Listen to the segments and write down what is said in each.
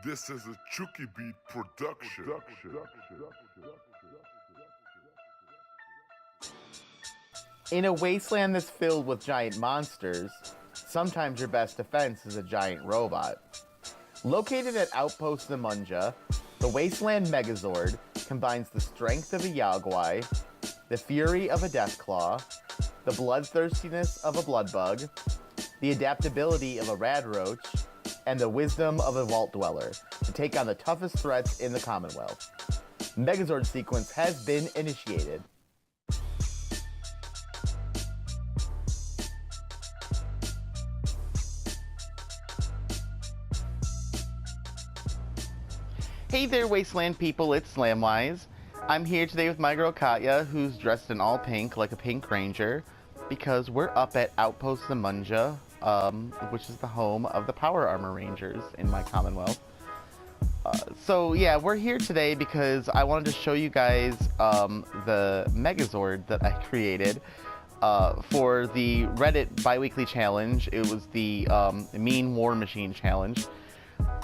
This is a Chucky Beat production. In a wasteland that's filled with giant monsters, sometimes your best defense is a giant robot. Located at Outpost Zimonja, the Wasteland Megazord combines the strength of a Yao Guai, the fury of a Deathclaw, the bloodthirstiness of a Bloodbug, the adaptability of a Radroach, and the wisdom of a Vault Dweller to take on the toughest threats in the Commonwealth. Megazord sequence has been initiated. Hey there, Wasteland people, it's Slamwise. I'm here today with my girl Katya, who's dressed in all pink like a pink ranger, because we're up at Outpost Zimonja, which is the home of the Power Armor Rangers in my Commonwealth. So yeah, we're here today because I wanted to show you guys the Megazord that I created for the Reddit bi-weekly challenge. It was the Mean War Machine challenge.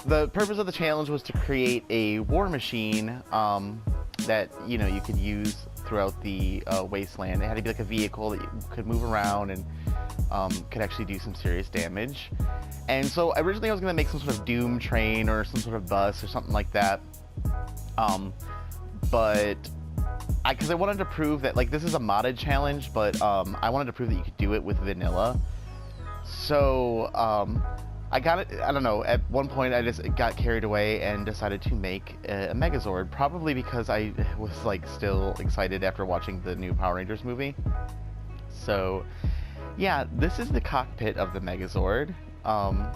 The purpose of the challenge was to create a war machine that you could use throughout the wasteland. It had to be like a vehicle that you could move around and could actually do some serious damage. And so originally I was going to make some sort of Doom train or some sort of bus or something like that. But because I wanted to prove that, like, this is a modded challenge, but I wanted to prove that you could do it with vanilla. So I got it, I don't know, at one point I just got carried away and decided to make a Megazord, probably because I was like still excited after watching the new Power Rangers movie. So yeah, this is the cockpit of the Megazord.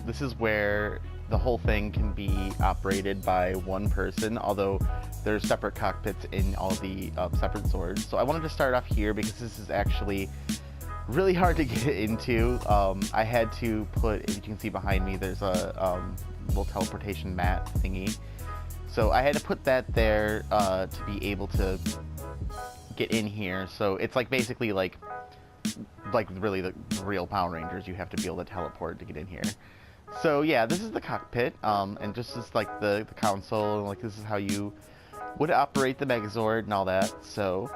This is where the whole thing can be operated by one person, although there's separate cockpits in all the separate Zords. So I wanted to start off here because this is actually really hard to get into. I had to put, as you can see behind me, there's a little teleportation mat thingy. So I had to put that there to be able to get in here. So it's like basically like really the real Power Rangers. You have to be able to teleport to get in here. So yeah, this is the cockpit, and just as like the console, and like this is how you would operate the Megazord and all that. So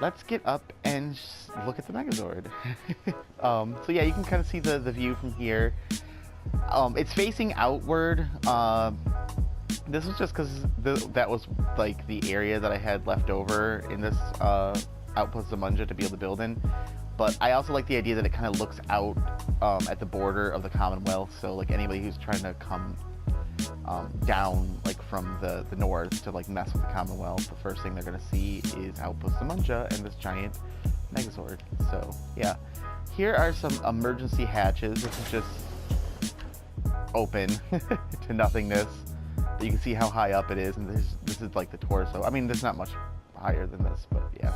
let's get up and look at the Megazord. So yeah, you can kind of see the view from here. It's facing outward. This was just because that was like the area that I had left over in this Outpost Zimonja to be able to build in. But I also like the idea that it kind of looks out at the border of the Commonwealth. So like anybody who's trying to come down like from the north to like mess with the Commonwealth, the first thing they're gonna see is Outpost Zimonja and this giant Megazord. So yeah, here are some emergency hatches. This is just open to nothingness, but you can see how high up it is, and this is like the torso. I mean, there's not much higher than this, but yeah.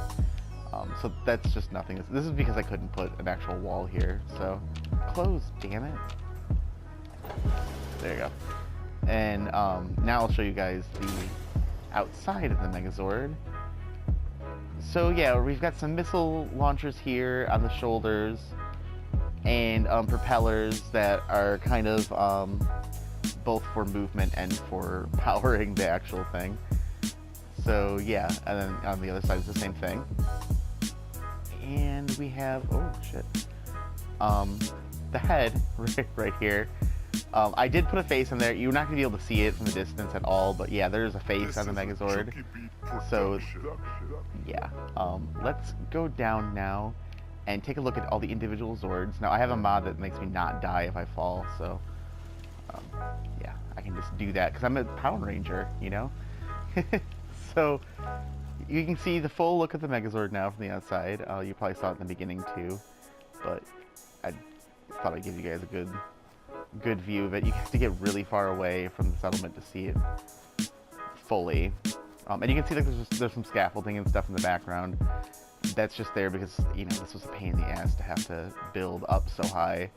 So that's just nothing. This is because I couldn't put an actual wall here. So close, damn it. There you go. And now I'll show you guys the outside of the Megazord. So yeah, we've got some missile launchers here on the shoulders, and propellers that are kind of both for movement and for powering the actual thing. So yeah, and then on the other side is the same thing. And we have, oh shit, the head right here. I did put a face in there. You're not going to be able to see it from the distance at all, but yeah, there's a face on the Megazord. So yeah, let's go down now and take a look at all the individual Zords. Now I have a mod that makes me not die if I fall, so yeah, I can just do that because I'm a Power Ranger, you know? So you can see the full look of the Megazord now from the outside. You probably saw it in the beginning too, but I thought I'd give you guys a good view of it. You have to get really far away from the settlement to see it fully. And you can see like there's some scaffolding and stuff in the background. That's just there because, this was a pain in the ass to have to build up so high.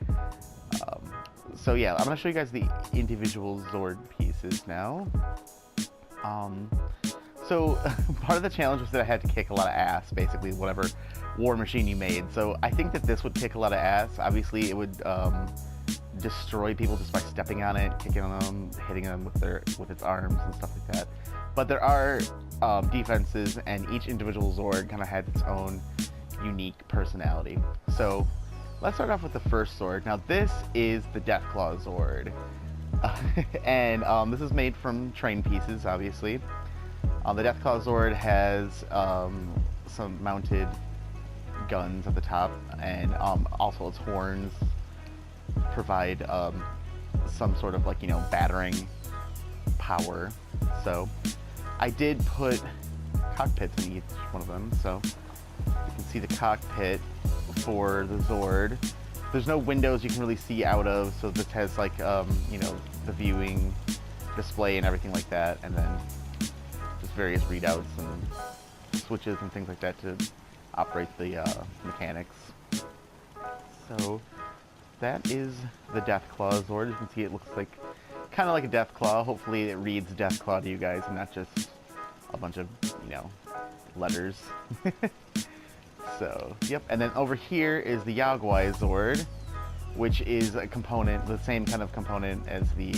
So yeah, I'm going to show you guys the individual Zord pieces now. So part of the challenge was that I had to kick a lot of ass, basically, whatever war machine you made. So I think that this would kick a lot of ass. Obviously, it would destroy people just by stepping on it, kicking on them, hitting them with its arms and stuff like that. But there are defenses, and each individual Zord kind of has its own unique personality. So let's start off with the first Zord. Now this is the Deathclaw Zord, and this is made from train pieces, obviously. The Deathclaw Zord has some mounted guns at the top, and also its horns provide some sort of, like, you know, battering power. So I did put cockpits in each one of them, so you can see the cockpit for the Zord. There's no windows you can really see out of, so this has, like, you know, the viewing display and everything like that, and then just various readouts and switches and things like that to operate the mechanics. So that is the Deathclaw Zord. You can see it looks like kind of like a Deathclaw. Hopefully it reads Deathclaw to you guys and not just a bunch of, you know, letters. So, yep. And then over here is the Yao Guai Zord, which is a component, the same kind of component as the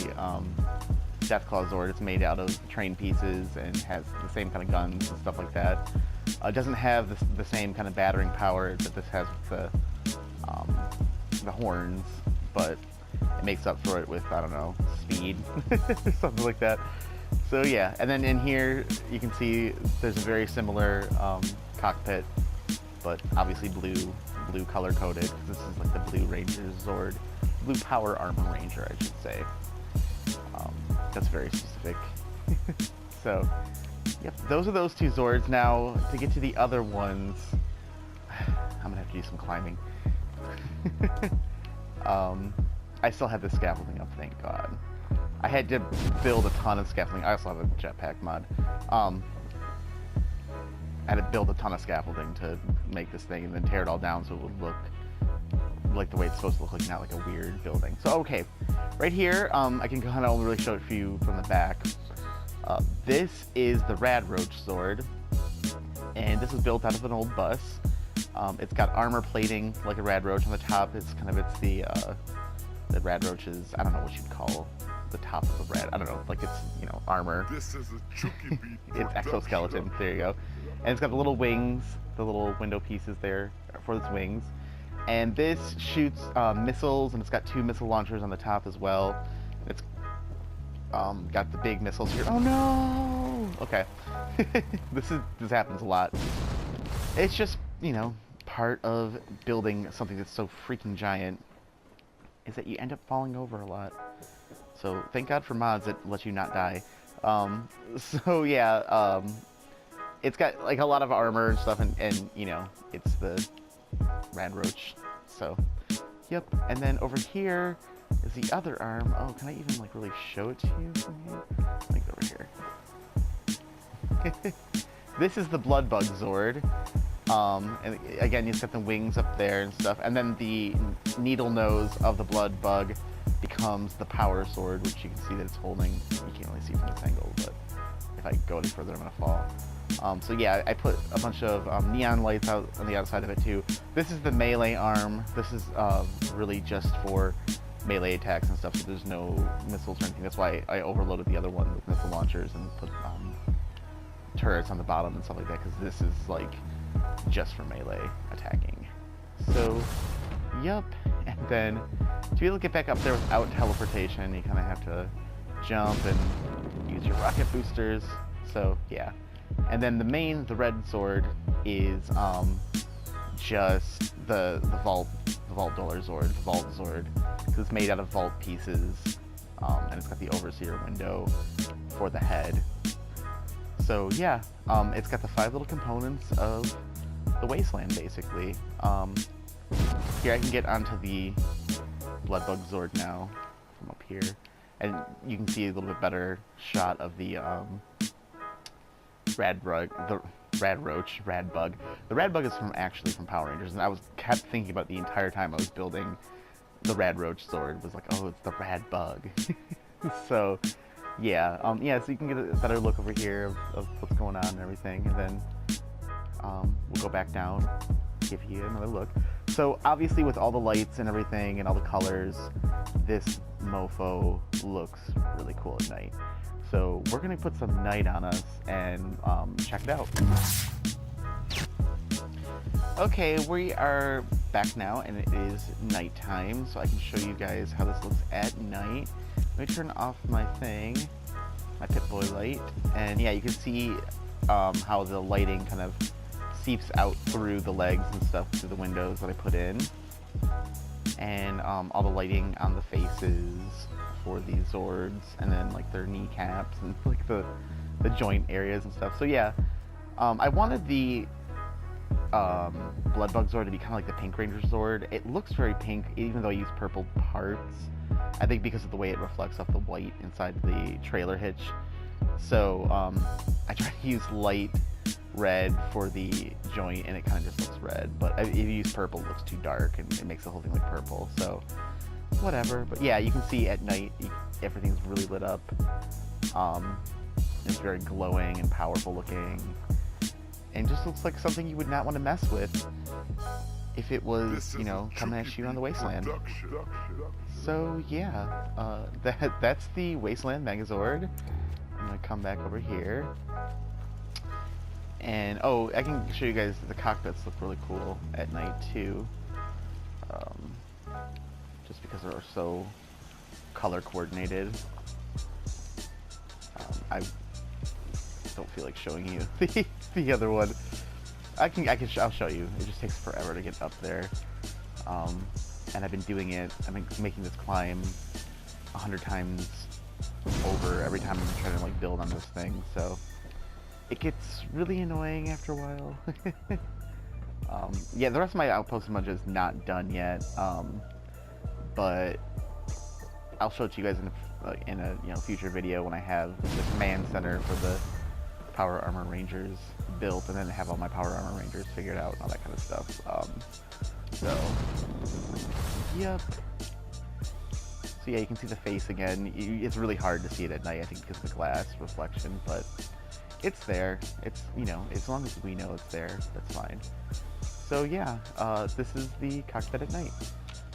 Deathclaw Zord. It's made out of train pieces and has the same kind of guns and stuff like that. It doesn't have the same kind of battering power that this has with the horns, but it makes up for it with, I don't know, speed or something like that. So yeah, and then in here you can see there's a very similar cockpit, but obviously blue color coded, because this is like the Blue Ranger Zord, Blue Power Armor Ranger, I should say. That's very specific. So, yep, those are those two Zords. Now, to get to the other ones, I'm gonna have to do some climbing. I still have the scaffolding up, thank God. I had to build a ton of scaffolding. I also have a jetpack mod. I had to build a ton of scaffolding to make this thing and then tear it all down so it would look like the way it's supposed to look, like not like a weird building. So, okay, right here, I can kind of really show it for you from the back. This is the Radroach Zord, and this is built out of an old bus. It's got armor plating like a Radroach on the top. It's the Radroach's, I don't know what you'd call the top of the I don't know, like it's, you know, armor. This is a Chucky Beat It's exoskeleton, there you go. And it's got the little wings, the little window pieces there for its wings. And this shoots missiles, and it's got 2 missile launchers on the top as well. It's got the big missiles here. Oh no! Okay. This happens a lot. It's just, you know, part of building something that's so freaking giant is that you end up falling over a lot. So thank God for mods that let you not die. So yeah, it's got like a lot of armor and stuff, and you know, it's the Radroach. So, yep. And then over here is the other arm. Oh, can I even like really show it to you from here? Like over here. This is the Bloodbug Zord. And again, it's got the wings up there and stuff. And then the needle nose of the Bloodbug becomes the Power Sword, which you can see that it's holding. You can't really see from this angle, but if I go any further, I'm gonna fall. So yeah, I put a bunch of neon lights out on the outside of it too. This is the melee arm. This is really just for melee attacks and stuff, so there's no missiles or anything. That's why I overloaded the other one with missile launchers and put turrets on the bottom and stuff like that, because this is like just for melee attacking. So, yep. And then to be able to get back up there without teleportation, you kind of have to jump and use your rocket boosters. So yeah. And then the red Zord is just the Vault Dollar Zord, Vault Zord, because it's made out of vault pieces, and it's got the Overseer window for the head. So yeah, it's got the 5 little components of the Wasteland, basically. Here I can get onto the Bloodbug Zord now from up here, and you can see a little bit better shot of the Radroach. The Radbug is actually from Power Rangers, and I kept thinking about the entire time I was building the Radroach Zord. Was like, oh, it's the Radbug. So, yeah, so you can get a better look over here of what's going on and everything, and then we'll go back down give you another look. So obviously with all the lights and everything and all the colors, this mofo looks really cool at night. So we're gonna put some night on us and check it out. Okay, we are back now and it is nighttime, so I can show you guys how this looks at night. Let me turn off my thing, my Pip-Boy light, and yeah, you can see how the lighting kind of seeps out through the legs and stuff through the windows that I put in, and all the lighting on the faces for these Zords, and then like their kneecaps and like the joint areas and stuff. So yeah, I wanted the Bloodbug Zord to be kind of like the Pink Ranger Zord. It looks very pink, even though I use purple parts. I think because of the way it reflects off the white inside the trailer hitch. So I try to use light red for the joint, and it kind of just looks red. But if you use purple, it looks too dark, and it makes the whole thing look purple. So whatever. But yeah, you can see at night everything's really lit up. It's very glowing and powerful looking, and just looks like something you would not want to mess with if it was, you know, coming at you on the Wasteland. So yeah, that's the Wasteland Megazord. I'm gonna come back over here, and oh, I can show you guys the cockpits look really cool at night too, just because they're so color coordinated. I don't feel like showing you the other one. I'll show you. It just takes forever to get up there, and I've been doing it. I'm making this climb 100 times over every time I'm trying to like build on this thing, so it gets really annoying after a while. Yeah, the rest of my Outpost Zimonja is not done yet, but I'll show it to you guys in a future video when I have the command center for the Power Armor Rangers built, and then have all my Power Armor Rangers figured out and all that kind of stuff. So yep. So yeah, you can see the face again. It's really hard to see it at night, I think, because of the glass reflection, but it's there. It's, you know, as long as we know it's there, that's fine. So yeah, this is the cockpit at night.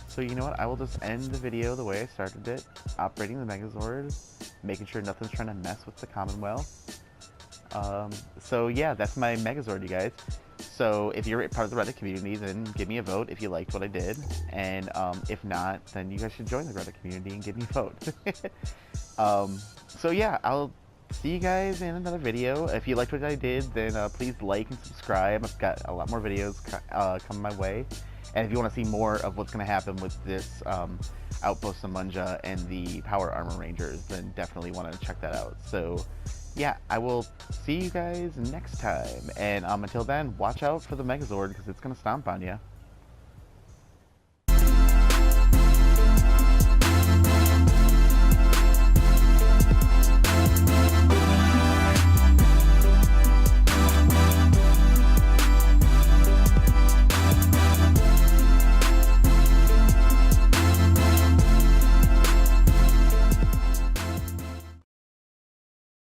So you know what, I will just end the video the way I started it, operating the Megazord, making sure nothing's trying to mess with the Commonwealth. So yeah, that's my Megazord, you guys. So if you're part of the Reddit community, then give me a vote if you liked what I did, and if not, then you guys should join the Reddit community and give me a vote. So yeah, I'll see you guys in another video. If you liked what I did, then please like and subscribe. I've got a lot more videos coming my way, and if you want to see more of what's going to happen with this Outpost Zimonja and the Power Armor Rangers, then definitely want to check that out. So yeah, I will see you guys next time, and until then, watch out for the Megazord, because it's going to stomp on you.